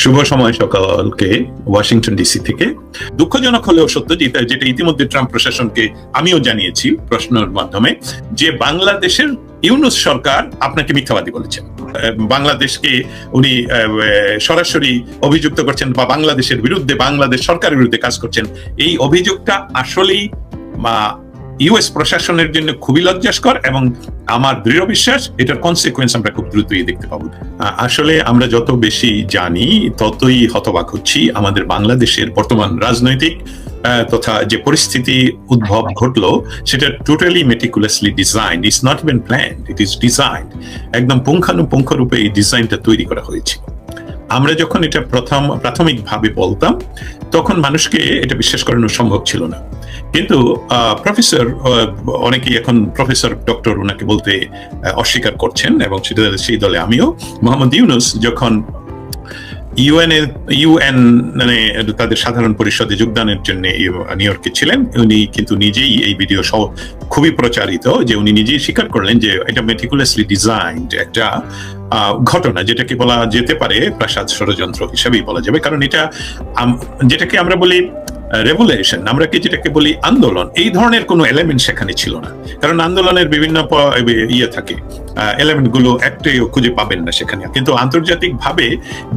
শুভ সময় সকালকে Washington DC থেকে। দুঃখজনক হলেও সত্য যেটা ইতিমধ্যে ট্রাম্প প্রশাসনকে আমিও জানিয়েছি প্রশ্নের মাধ্যমে, যে বাংলাদেশের ইউনূস সরকার আপনাকে মিথ্যাবাদী বলেছেন। বাংলাদেশকে উনি সরাসরি অভিযুক্ত করছেন বা বাংলাদেশের বিরুদ্ধে, বাংলাদেশ সরকারের বিরুদ্ধে কাজ করছেন। এই অভিযোগটা আসলেই ইউএস প্রশাসনের জন্য খুবই লজ্জাস্কর এবং আমার দৃঢ় বিশ্বাস এটার কনসিকুয়েন্স আমরা খুব দ্রুতই দেখতে পাবো। আসলে আমরা যত বেশি জানি ততই হতবাক হচ্ছি। আমাদের বাংলাদেশের বর্তমান রাজনৈতিক তথা যে পরিস্থিতি উদ্ভব ঘটলো সেটা totally meticulously designed, it's not even planned, it is designed. একদম পুঙ্খানুপুঙ্খ রূপে এই ডিজাইনটা তৈরি করা হয়েছে। আমরা যখন এটা প্রাথমিকভাবে বলতাম তখন মানুষকে এটা বিশ্বাস করানো সম্ভব ছিল না, কিন্তু প্রফেসর, অনেকেই এখন প্রফেসর ডক্টর ওনাকে বলতে অস্বীকার করছেন এবং সেটা সেই দলে আমিও। মোহাম্মদ ইউনূস যখন ইউএন মানে তাদের সাধারণ পরিষদে যোগদানের জন্য নিউ ইয়র্কে ছিলেন, উনি কিন্তু নিজেই এই ভিডিও সহ খুবই প্রচারিত যে উনি নিজেই স্বীকার করলেন যে এটা মেটিকুলাসলি ডিজাইনড একটা ঘটনা, যেটাকে বলা যেতে পারে প্রাসাদ ষড়যন্ত্র হিসেবেই বলা যাবে। কারণ এটা যেটাকে আমরা বলি রেভলিউশন, আমরা কি যেটাকে বলি আন্দোলন, এই ধরনের কোনো এলিমেন্ট সেখানে ছিল না। কারণ আন্দোলনের বিভিন্ন ইয়ে থাকে, এলিমেন্ট গুলো একটাই খুঁজে পাবেন না সেখানে। কিন্তু আন্তর্জাতিক ভাবে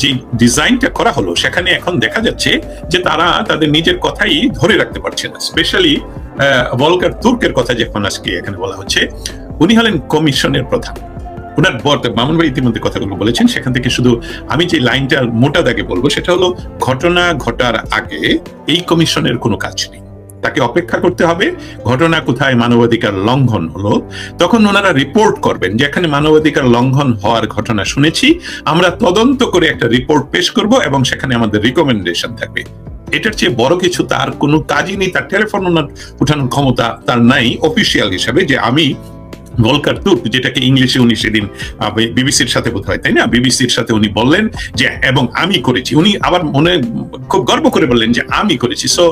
যে ডিজাইনটা করা হলো সেখানে এখন দেখা যাচ্ছে যে তারা তাদের নিজের কথাই ধরে রাখতে পারছে না। স্পেশালি ভলকার তুর্কের কথা যখন আজকে এখানে বলা হচ্ছে, উনি হলেন কমিশনের প্রধান। ওনার মামুন ভাই ইতিমধ্যে কথাগুলো বলেছেন, সেখান থেকে শুধু আমি যে লাইনটা মোটা দাগে বলবো সেটা হলো, ঘটনা ঘটার আগে এই কমিশনের কোনো কাজ নেই। তাকে অপেক্ষা করতে হবে ঘটনা কোথায় মানবাধিকার লঙ্ঘন হলো, তখন ওনারা রিপোর্ট করবেন যে এখানে মানবাধিকার লঙ্ঘন হওয়ার ঘটনা শুনেছি, আমরা তদন্ত করে একটা রিপোর্ট পেশ করব এবং সেখানে আমাদের রিকমেন্ডেশন থাকবে। এটার চেয়ে বড় কিছু তার কোনো কাজই নেই। তার টেলিফোন উঠানোর ক্ষমতা তার নাই অফিসিয়াল হিসাবে, যে আমি ভলকার তুর্ক, যেটাকে ইংলিশে উনি সেদিন বিবিসির সাথে বোধ হয়, তাই না, বিবিসির সাথে উনি বললেন যে এবং আমি করেছি। উনি আবার মনে খুব গর্ব করে বললেন যে আমি করেছি। সো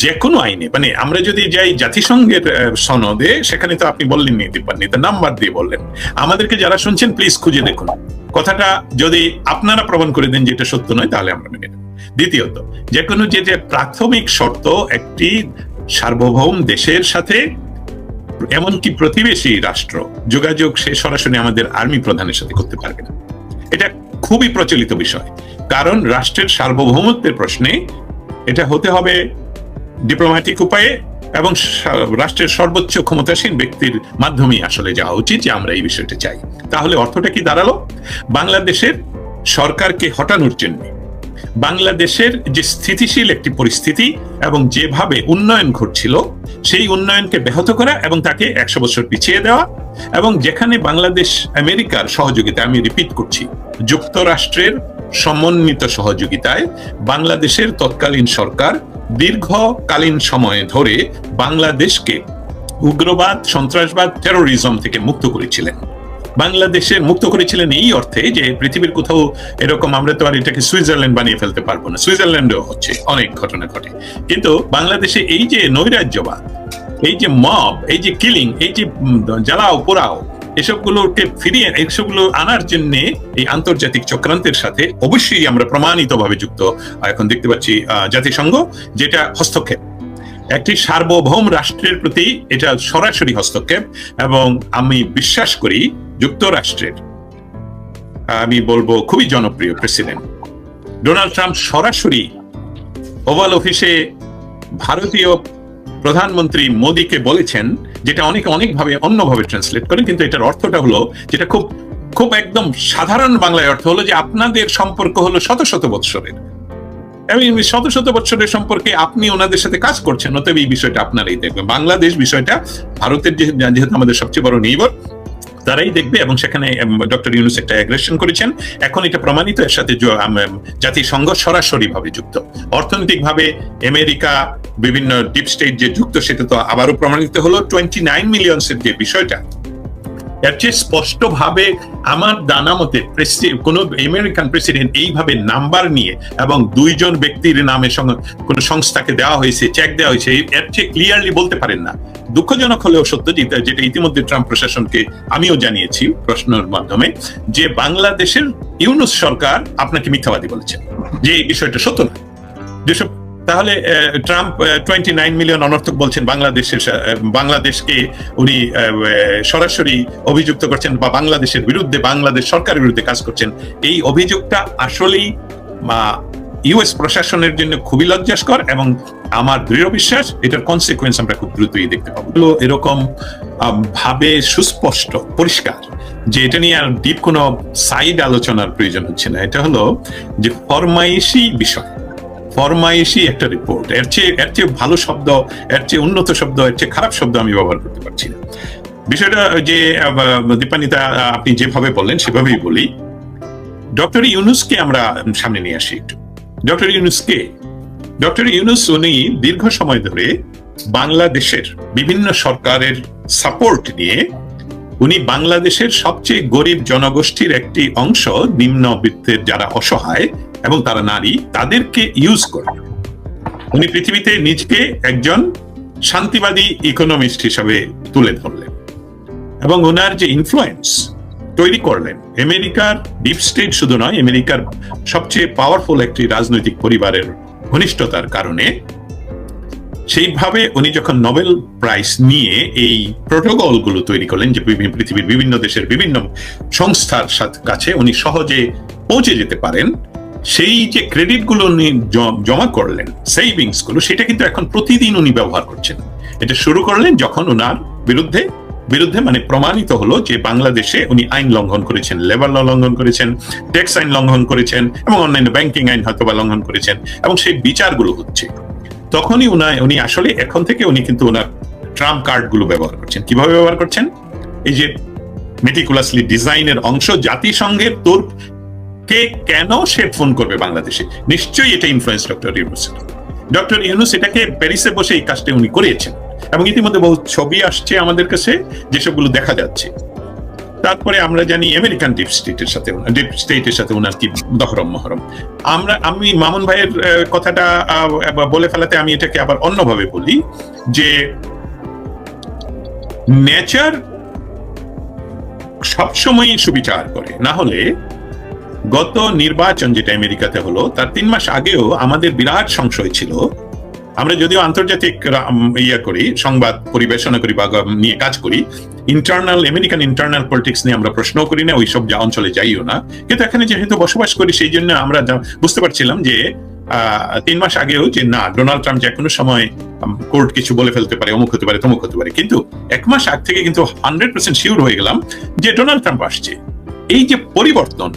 যে কোনো আইনে, মানে আমরা যদি যাই জাতিসংঘের সনদে, সেখানে তো আপনি বললেন নীতির নাম্বার দিয়ে বললেন। আমাদেরকে যারা শুনছেন প্লিজ খুঁজে দেখুন কথাটা, যদি আপনারা প্রমাণ করে দেন যে এটা সত্য নয় তাহলে আমরা মেনে নেব। দ্বিতীয়ত, যে কোনো যে প্রাথমিক শর্ত একটি সার্বভৌম দেশের সাথে, এমনকি প্রতিবেশী রাষ্ট্র, যোগাযোগ সে সরাসরি আমাদের আর্মি প্রধানের সাথে করতে পারবে না। এটা খুবই প্রচলিত বিষয়, কারণ রাষ্ট্রের সার্বভৌমত্বের প্রশ্নে এটা হতে হবে ডিপ্লোম্যাটিক উপায়ে এবং রাষ্ট্রের সর্বোচ্চ ক্ষমতাসীন ব্যক্তির মাধ্যমেই আসলে যাওয়া উচিত, যে আমরা এই বিষয়টা চাই। তাহলে অর্থটা কি দাঁড়ালো? বাংলাদেশের সরকারকে হটানোর জন্য, বাংলাদেশের যে স্থিতিশীল একটি পরিস্থিতি এবং যেভাবে উন্নয়ন ঘটছিল সেই উন্নয়নকে ব্যাহত করা এবং তাকে 100 বছর পিছিয়ে দেওয়া, এবং যেখানে বাংলাদেশ আমেরিকার সহযোগিতা, আমি রিপিট করছি, যুক্তরাষ্ট্রের সমন্বিত সহযোগিতায় বাংলাদেশের তৎকালীন সরকার দীর্ঘকালীন সময় ধরে বাংলাদেশকে উগ্রবাদ, সন্ত্রাসবাদ, টেরোরিজম থেকে মুক্ত করেছিলেন। বাংলাদেশের মুক্ত করেছিলেন এই অর্থে যে পৃথিবীর কোথাও এরকম আমরা তো আর এটাকে সুইজারল্যান্ড বানিয়ে ফেলতে পারবো না, সুইজারল্যান্ডেও হচ্ছে অনেক ঘটনা ঘটে, কিন্তু বাংলাদেশে এই যে নৈরাজ্যবাদ, এই যে মব, এই যে কিলিং, এই যে জ্বালাও পোড়াও, এসবগুলোকে ফিরিয়ে এসবগুলো আনার জন্য এই আন্তর্জাতিক চক্রান্তের সাথে অবশ্যই আমরা প্রমাণিতভাবে যুক্ত। এখন দেখতে পাচ্ছি জাতিসংঘ, যেটা হস্তক্ষেপ, একটি সার্বভৌম রাষ্ট্রের প্রতি এটা সরাসরি হস্তক্ষেপ। এবং আমি বিশ্বাস করি যুক্তরাষ্ট্রের, আমি বলবো খুবই জনপ্রিয় প্রেসিডেন্ট ডোনাল্ড ট্রাম্প সরাসরি ওভাল অফিসে ভারতীয় প্রধানমন্ত্রী মোদীকে বলেছেন, যেটা অনেকভাবে অন্যভাবে ট্রান্সলেট করেন, কিন্তু এটার অর্থটা হলো, যেটা খুব খুব একদম সাধারণ বাংলায় অর্থ হলো যে আপনাদের সম্পর্ক হলো শত শত বৎসরের, এবং শত শত বৎসরের সম্পর্কে আপনি ওনাদের সাথে কাজ করছেন, অতএব এই বিষয়টা আপনারাই দেখবেন। বাংলাদেশ বিষয়টা ভারতের যেহেতু আমাদের সবচেয়ে বড় নেইবার, তারাই দেখবে, এবং সেখানে ডক্টর ইউনূস একটা অ্যাগ্রেশন করেছেন। এখন এটা প্রমাণিত, এর সাথে জাতিসংঘ সরাসরি ভাবে যুক্ত, অর্থনৈতিকভাবে আমেরিকা, বিভিন্ন ডিপ স্টেট যে যুক্ত, সেটা তো আবারও প্রমাণিত হলো। 29 মিলিয়ন যে বিষয়টা, এর চেয়ে স্পষ্ট ভাবে আমার জানা মতে কোন আমেরিকান প্রেসিডেন্ট এইভাবে নাম্বার নিয়ে এবং দুইজন ব্যক্তির নামের সঙ্গে কোন সংস্থাকে দেওয়া হয়েছে, চেক দেওয়া হয়েছে, এর চেয়ে ক্লিয়ারলি বলতে পারেন না। দুঃখজনক হলেও সত্য, যেটা ইতিমধ্যে ট্রাম্প প্রশাসনকে আমিও জানিয়েছি প্রশ্নের মাধ্যমে, যে বাংলাদেশের ইউনূস সরকার আপনাকে মিথ্যাবাদী বলেছে, যে এই বিষয়টা সত্য না। যেসব তাহলে ট্রাম্প 29 মিলিয়ন অনর্থক বলছেন বাংলাদেশকে উনি সরাসরি অভিযুক্ত করছেন বা বাংলাদেশের বিরুদ্ধে, বাংলাদেশ সরকারের বিরুদ্ধে কাজ করছেন। এই অভিযোগটা আসলেই ইউএস প্রশাসনের জন্য খুবই লজ্জাস্কর এবং আমার দৃঢ় বিশ্বাস এটার কনসিকুয়েন্স আমরা খুব দ্রুতই দেখতে পাবো। এরকম ভাবে সুস্পষ্ট পরিষ্কার যে এটা নিয়ে আর ডিপ কোনো সাইড আলোচনার প্রয়োজন হচ্ছে না। এটা হলো যে ফরমাইশি বিষয়, ফরমাইশি একটা রিপোর্ট। এর চেয়ে ভালো শব্দ, এর চেয়ে উন্নত শব্দ, এর চেয়ে খারাপ শব্দ আমি ব্যবহার করতে পারছি না। বিষয়টা যে দীপান্বিতা আপনি যেভাবে বললেন সেভাবেই বলি। ডক্টর ইউনূসকে আমরা সামনে নিয়ে আসি একটু। ডক্টর ইউনূস উনি দীর্ঘ সময় ধরে বাংলাদেশের বিভিন্ন সরকারের সাপোর্ট নিয়ে উনি বাংলাদেশের সবচেয়ে গরিব জনগোষ্ঠীর একটি অংশ, নিম্নবিত্তের যারা অসহায় এবং তারা নারী, তাদেরকে ইউজ করে উনি পৃথিবীতে নিজকে একজন শান্তিবাদী ইকোনমিস্ট হিসাবে তুলে ধরলেন এবং ওনার যে ইনফ্লুয়েন্স তৈরি করলেন আমেরিকার ডিপ স্টেট শুধু নয়, আমেরিকার সবচেয়ে পাওয়ারফুল একটি রাজনৈতিক পরিবারের ঘনিষ্ঠতার কারণে সেইভাবে উনি যখন নোবেল প্রাইজ নিয়ে এই প্রোটোকল গুলো তৈরি করলেন যে পৃথিবীর বিভিন্ন দেশের বিভিন্ন সংস্থার কাছে উনি সহজে পৌঁছে যেতে পারেন, সেই যে ক্রেডিট গুলো উনি জমা করলেন, সেভিংস গুলো, সেটা কিন্তু এখন প্রতিদিন উনি ব্যবহার করছেন। এটা শুরু করলেন যখন ওনার বিরুদ্ধে মানে প্রমাণিত হলো যে বাংলাদেশে উনি আইন লঙ্ঘন করেছেন, লেবার ল লঙ্ঘন করেছেন, ট্যাক্স আইন লঙ্ঘন করেছেন এবং অন্যান্য ব্যাংকিং আইন হয়তো বা লঙ্ঘন করেছেন, এবং সেই বিচারগুলো হচ্ছে। তখনই উনি আসলে এখন থেকে উনি কিন্তু ওনার ট্রাম্প কার্ড গুলো ব্যবহার করছেন। কিভাবে ব্যবহার করছেন? এই যে মেটিকুলাসলি ডিজাইনের অংশ, জাতিসংঘের কে কেন সে ফোন করবে বাংলাদেশে, নিশ্চয়ই এটা ইনফ্লুয়েন্স ডক্টর ইউনূস এটাকে প্যারিসে বসে এই কাজটা উনি করিয়েছেন এবং ইতিমধ্যে বহু ছবি আসছে আমাদের কাছে যেসবগুলো দেখা যাচ্ছে। তারপরে আমরা জানি আমেরিকান ডিপ স্টেটের সাথে ওনার কি দহরম মহরম। আমি মামুন ভাইয়ের কথাটা বলে ফেলাতে আমি এটাকে আবার অন্যভাবে বলি যে নেচার সবসময় সুবিচার করে। না হলে গত নির্বাচন যেটা আমেরিকাতে হলো তার 3 মাস আগেও আমাদের বিরাট সংশয় ছিল। আমরা যদিও আন্তর্জাতিক সংবাদ পরিবেশনা করি বা নিয়ে কাজ করি, আমেরিকান ইন্টারনাল পলিটিক্স নিয়ে আমরা প্রশ্ন করি না, ওইসব অঞ্চলে যাইও না, কিন্তু এখানে যেহেতু বসবাস করি সেই জন্য আমরা বুঝতে পারছিলাম যে 3 মাস আগেও যে না, ডোনাল্ড ট্রাম্প যে কোনো সময় কোর্ট কিছু বলে ফেলতে পারে, অমুক হতে পারে, তমুক হতে পারে। কিন্তু 1 মাস আগ থেকে কিন্তু 100% শিওর হয়ে গেলাম যে ডোনাল্ড ট্রাম্প আসছে। এই যে পরিবর্তন,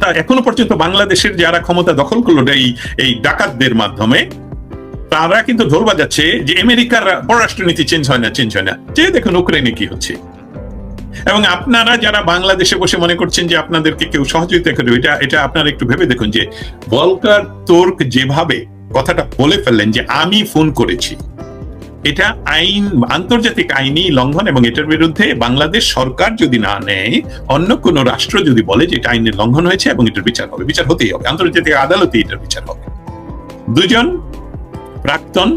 তা এখনো পর্যন্ত বাংলাদেশের যারা ক্ষমতা দখল করলো এই ডাকাতদের মাধ্যমে, তারা কিন্তু ঢোল বাজাচ্ছে যে আমেরিকার পররাষ্ট্রনীতি চেঞ্জ হয় না। যে দেখুন ইউক্রেনে কি হচ্ছে। এবং আপনারা যারা বাংলাদেশে বসে মনে করছেন যে আপনাদেরকে কেউ সহযোগিতা করবে, এটা আপনারা একটু ভেবে দেখুন যে ভলকার তুর্ক যেভাবে কথাটা বলে ফেললেন যে আমি ফোন করেছি, এটা আন্তর্জাতিক আইনি লঙ্ঘন এবং এটার বিরুদ্ধে বাংলাদেশ সরকার যদি না নেয়, অন্য কোন রাষ্ট্র যদি বলে যে এটা আইনের লঙ্ঘন হয়েছে এবং এটার বিচার হবে, বিচার হতেই হবে, আন্তর্জাতিক আদালতে এটার বিচার হবে। দুজন প্রাক্তন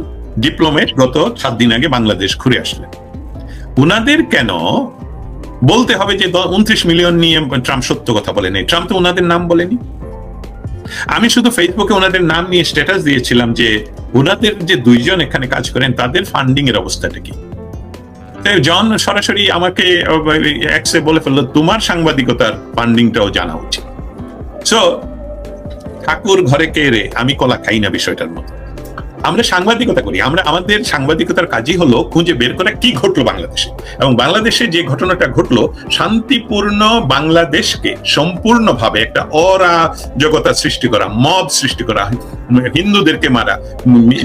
ডিপ্লোমেট গত 7 দিন আগে বাংলাদেশ ঘুরে আসলেন। উনাদের কেন বলতে হবে যে 29 মিলিয়ন নিয়ে ট্রাম্প সত্য কথা বলেনি? ট্রাম্প তো ওনাদের নাম বলেনি। আমি শুধু ফেসবুকে ওনাদের নাম নিয়ে স্ট্যাটাস দিয়েছিলাম যে ওনাদের যে 2 জন এখানে কাজ করেন তাদের ফান্ডিং এর অবস্থাটা কি। জন সরাসরি আমাকে এক্সে বলে ফেললো তোমার সাংবাদিকতার ফান্ডিংটাও জানা উচিত। সো ঠাকুর ঘরে কে রে, আমি কলা খাই না বিষয়টার মতো। আমরা সাংবাদিকতা করি, আমাদের সাংবাদিকতার কাজই হলো খুঁজে বের করা কি ঘটলো বাংলাদেশে, এবং বাংলাদেশে যে ঘটনাটা ঘটলো শান্তিপূর্ণ বাংলাদেশকে সম্পূর্ণভাবে একটা অরাজকতা সৃষ্টি করা, মব সৃষ্টি করা, হিন্দুদেরকে মারা,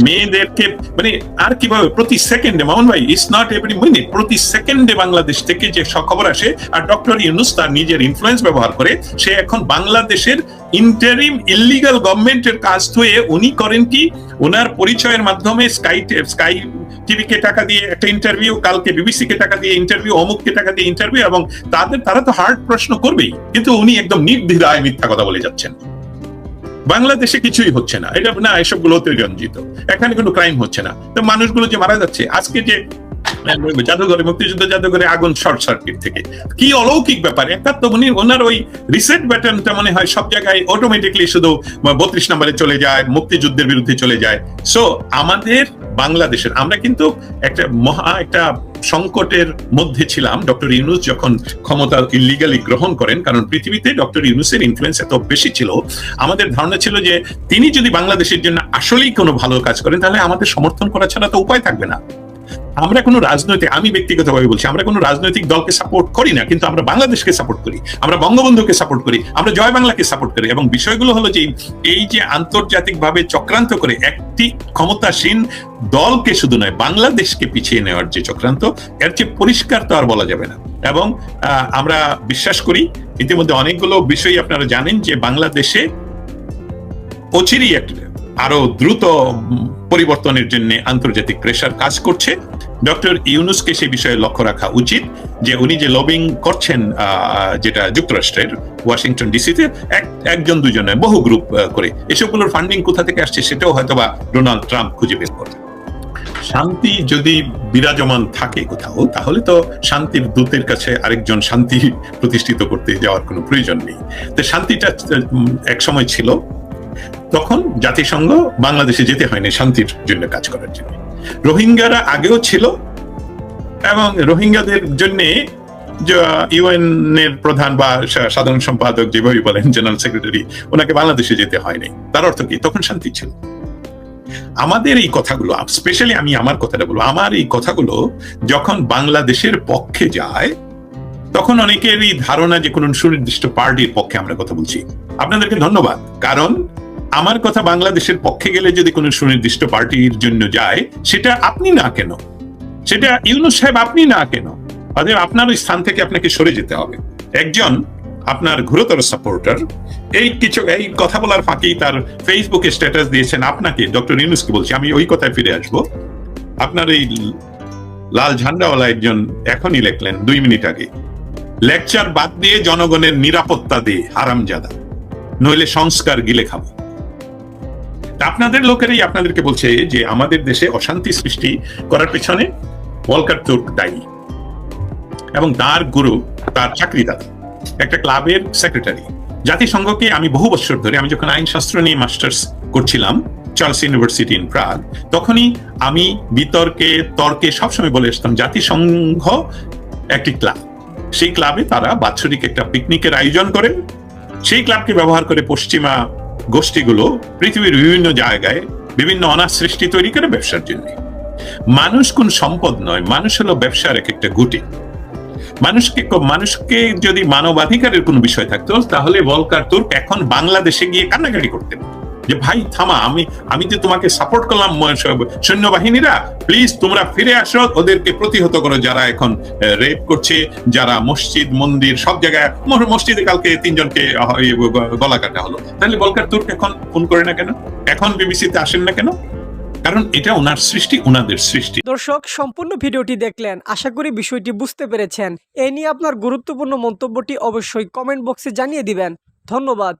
মেয়েদেরকে মানে আর কিভাবে প্রতি সেকেন্ডে, মামুন ভাই, ইটস নট এভরি মিনিট, প্রতি সেকেন্ডে বাংলাদেশ থেকে যে খবর আসে। আর ডক্টর ইউনূস তার নিজের ইনফ্লুয়েন্স ব্যবহার করে সে এখন বাংলাদেশের ইন্টারিম ইলিগাল গভর্নমেন্টের কাজ হয়ে উনি করেন কি, ওনার পরিচয়ের মাধ্যমে স্কাই টিভিকে টাকা দিয়ে একটা ইন্টারভিউ, কালকে বিবিসি কে টাকা দিয়ে ইন্টারভিউ, অমুককে টাকা দিয়ে ইন্টারভিউ, এবং তারা তো হার্ড প্রশ্ন করবেই, কিন্তু উনি একদম নির্দ্বিধায় মিথ্যা কথা বলে যাচ্ছেন। বাংলাদেশে কিছুই হচ্ছে না, এটা না, এসবগুলো অতিরঞ্জিত, এখানে কোনো ক্রাইম হচ্ছে না। তো মানুষগুলো যে মারা যাচ্ছে, আজকে যে জাদুঘরে, মুক্তিযুদ্ধ জাদুঘরে আগুন শর্ট সার্কিট থেকে, কি অলৌকিক ব্যাপার! উনি ওনার ওই রিসেট বাটনটা মনে হয় সব জায়গায় অটোমেটিকলি শুধু 32 নম্বরে চলে যায়, মুক্তিযুদ্ধের বিরুদ্ধে চলে যায়। সো আমাদের বাংলাদেশের, আমরা কিন্তু একটা সংকটের মধ্যে ছিলাম ডক্টর ইউনূস যখন ক্ষমতা ইলিগালি গ্রহণ করেন, কারণ পৃথিবীতে ডক্টর ইউনূসের ইনফ্লুয়েন্স এত বেশি ছিল, আমাদের ধারণা ছিল যে তিনি যদি বাংলাদেশের জন্য আসলেই কোনো ভালো কাজ করেন, তাহলে আমাদের সমর্থন করা ছাড়া তো উপায় থাকবে না। আমরা কোনো রাজনৈতিক, আমি ব্যক্তিগতভাবে বলছি, আমরা কোনো রাজনৈতিক দলকে সাপোর্ট করি না, কিন্তু আমরা বাংলাদেশকে সাপোর্ট করি, আমরা বঙ্গবন্ধুকে সাপোর্ট করি, আমরা জয় বাংলাকে সাপোর্ট করি। এবং বিষয়গুলো হলো যে এই যে আন্তর্জাতিকভাবে চক্রান্ত করে একটি ক্ষমতাসীন দলকে শুধু নয়, বাংলাদেশকে পিছিয়ে নেওয়ার যে চক্রান্ত, এর চেয়ে পরিষ্কার তো আর বলা যাবে না। এবং আমরা বিশ্বাস করি, ইতিমধ্যে অনেকগুলো বিষয় আপনারা জানেন যে বাংলাদেশে অচিরেই আরো দ্রুত পরিবর্তনের জন্য আন্তর্জাতিক প্রেসার কাজ করছে। ডক্টর ইউনূসকে সেই বিষয়ে লক্ষ্য রাখা উচিত যে উনি যে লবিং করছেন, যেটা যুক্তরাষ্ট্রের ওয়াশিংটন ডিসিতে একজন দুজন নয়, বহু গ্রুপ করে, এসবগুলোর ফান্ডিং কোথা থেকে আসছে সেটাও হয়তোবা ডোনাল্ড ট্রাম্প খুঁজে বের করবে। শান্তি যদি বিরাজমান থাকে কোথাও, তাহলে তো শান্তির দূতের কাছে আরেকজন শান্তি প্রতিষ্ঠিত করতে যাওয়ার কোনো প্রয়োজন নেই। তো শান্তিটা এক সময় ছিল, তখন জাতিসংঘ বাংলাদেশে যেতে হয়নি শান্তির জন্য কাজ করার জন্য। রোহিঙ্গারা আগেও ছিল, এবং রোহিঙ্গাদের জন্য ইউএন এর প্রধান বা সাধারণ সম্পাদক যেভাবে বলেন, জেনারেল সেক্রেটারি, ওনাকে বাংলাদেশে যেতে হয়নি। তার অর্থ কি? তখন শান্তি ছিল। আমাদের এই কথাগুলো, স্পেশালি আমি আমার কথাটা বলবো, আমার এই কথাগুলো যখন বাংলাদেশের পক্ষে যায়, তখন অনেকেরই ধারণা যে কোনো সুনির্দিষ্ট পার্টির পক্ষে আমরা কথা বলছি। আপনাদেরকে ধন্যবাদ, কারণ আমার কথা বাংলাদেশের পক্ষে গেলে যদি কোনো সুনির্দিষ্ট পার্টির জন্য যায়, সেটা আপনি না কেন, সেটা ইউনূস সাহেব আপনি না কেন, অতএব আপনার ওই স্থান থেকে আপনাকে সরে যেতে হবে। একজন আপনার ঘোরতর সাপোর্টার এই কথা বলার ফাঁকেই তার ফেসবুকে স্ট্যাটাস দিয়েছেন আপনাকে, ডক্টর ইউনূসকে বলছি, আমি ওই কথায় ফিরে আসবো। আপনার এই লাল ঝান্ডাওয়ালা একজন এখনই লিখলেন 2 মিনিট আগে, লেকচার বাদ দিয়ে জনগণের নিরাপত্তা দিয়ে হারামজাদা, নইলে সংস্কার গিলে খাবো। আপনাদের লোকেরাই আপনাদেরকে বলছে যে আমাদের দেশে অশান্তি সৃষ্টি করার পেছনে ভলকার তুর্ক দায়ী, এবং তার গুরু, তার চাকরিদাতা, একটা ক্লাবের সেক্রেটারি। জাতিসংঘকে আমি বহু বছর ধরে, আমি যখন আইনশাস্ত্র নিয়ে মাস্টার্স করছিলাম চার্লস ইউনিভার্সিটি ইন প্রাগ, তখনই আমি তর্কে সবসময় বলে আসতাম, জাতিসংঘ একটি ক্লাব, সেই ক্লাবে তারা বাৎসরিক একটা পিকনিকের আয়োজন করেন। সেই ক্লাবকে ব্যবহার করে পশ্চিমা গোষ্ঠীগুলো পৃথিবীর বিভিন্ন জায়গায় বিভিন্ন অনাথ সৃষ্টি তৈরি করে ব্যবসার জন্য। মানুষ কোন সম্পদ নয়, মানুষ হলো ব্যবসার একটা গুটি। মানুষকে যদি মানবাধিকারের কোনো বিষয় থাকতো, তাহলে ভলকার তুর্ক এখন বাংলাদেশে গিয়ে কান্নাকাটি করতেন যে ভাই থামা, আমি যে তোমাকে সাপোর্ট করলাম, সৈন্যবাহিনীরা প্লিজ তোমরা ফিরে আসো, ওদেরকে প্রতিহত করো যারা এখন রেপ করছে, যারা মসজিদ মন্দির সব জায়গায়, মসজিদে কালকে 3 জনকে গলা কাটা হলো। তাহলে ভলকার তুর্ক এখন ফোন করে না কেন, এখন বিবিসিতে আসেন না কেন? কারণ এটা ওনার সৃষ্টি, ওনাদের সৃষ্টি। দর্শক, সম্পূর্ণ ভিডিওটি দেখলেন, আশা করি বিষয়টি বুঝতে পেরেছেন। এই নিয়ে আপনার গুরুত্বপূর্ণ মন্তব্যটি অবশ্যই কমেন্ট বক্সে জানিয়ে দিবেন। ধন্যবাদ।